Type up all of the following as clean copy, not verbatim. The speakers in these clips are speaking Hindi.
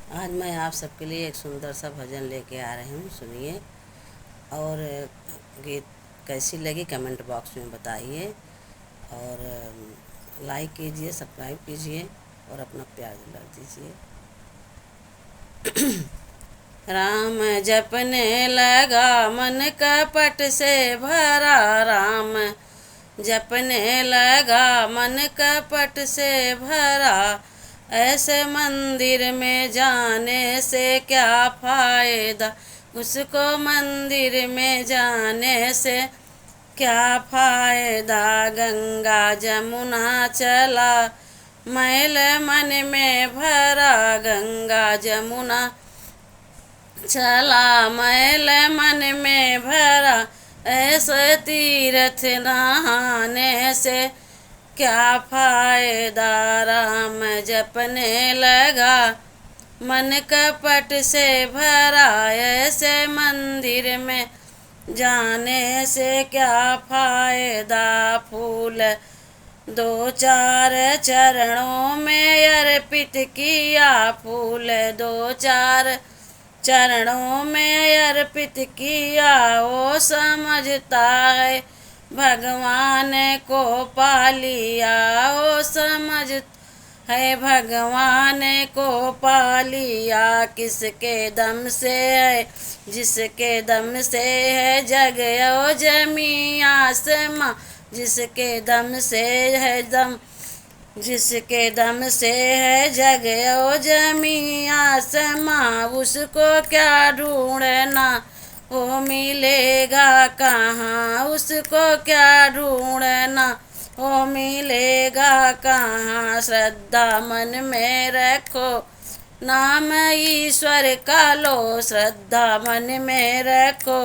आज मैं आप सबके लिए एक सुंदर सा भजन लेके आ रही हूँ, सुनिए। और गीत कैसी लगी कमेंट बॉक्स में बताइए। और लाइक कीजिए, सब्सक्राइब कीजिए और अपना प्यार दिला दीजिए। राम जपने लगा मन कपट से भरा, राम जपने लगा मन कपट से भरा। ऐसे मंदिर में जाने से क्या फायदा, उसको मंदिर में जाने से क्या फायदा। गंगा जमुना चला मैल मन में भरा, गंगा जमुना चला मैल मन में भरा। ऐसे तीर्थ नहाने से क्या फायदा। राम जपने लगा मन कपट से भरा, ऐसे मंदिर में जाने से क्या फायदा। फूल दो चार चरणों में अर्पित किया, फूल दो चार चरणों में अर्पित किया। वो समझता है भगवान को पा लिया, वो समझ है भगवान को पा लिया। किसके दम से है, जिसके दम से है जग ओ जमी आसमां, जिसके दम से है जिसके दम से है जग ओ जमी आसमां। उसको क्या ढूंढना वो मिलेगा कहाँ, उसको क्या ढूंढना वो मिलेगा कहाँ। श्रद्धा मन में रखो नाम ईश्वर का लो, श्रद्धा मन में रखो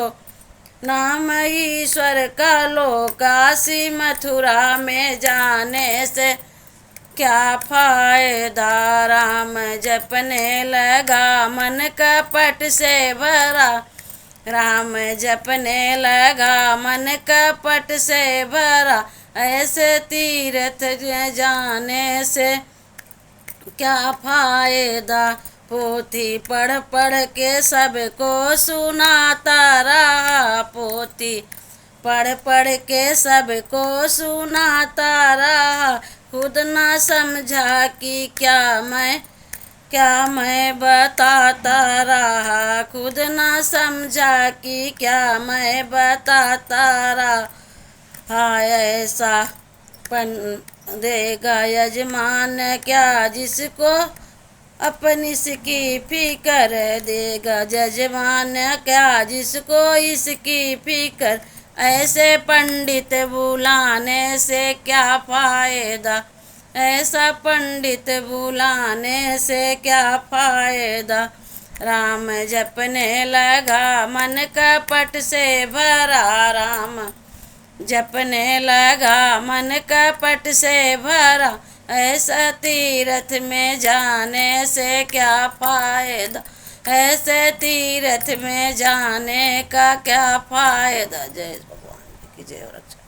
नाम ईश्वर का लो। काशी मथुरा में जाने से क्या फायदा। राम जपने लगा मन कपट से भरा, राम जपने लगा मन कपट से भरा। ऐसे तीर्थ जाने से क्या फायदा। पोथी पढ़ पढ़ के सबको सुनाता रहा, पोथी पढ़ पढ़ के सबको सुनाता रहा। खुद न समझा कि क्या मैं बताता रहा, खुद न समझा कि क्या मैं बताता रहा। हाय ऐसा पन देगा यजमान क्या, जिसको अपनी इसकी फिक्र देगा जजमान क्या, जिसको इसकी फिक्र। ऐसे पंडित बुलाने से क्या फायदा, ऐसा पंडित बुलाने से क्या फायदा। राम जपने लगा मन कपट से भरा, राम जपने लगा मन कपट से भरा। ऐसा तीर्थ में जाने से क्या फायदा, ऐसे तीर्थ में जाने का क्या फायदा। जय भगवान की जय और रक्षा।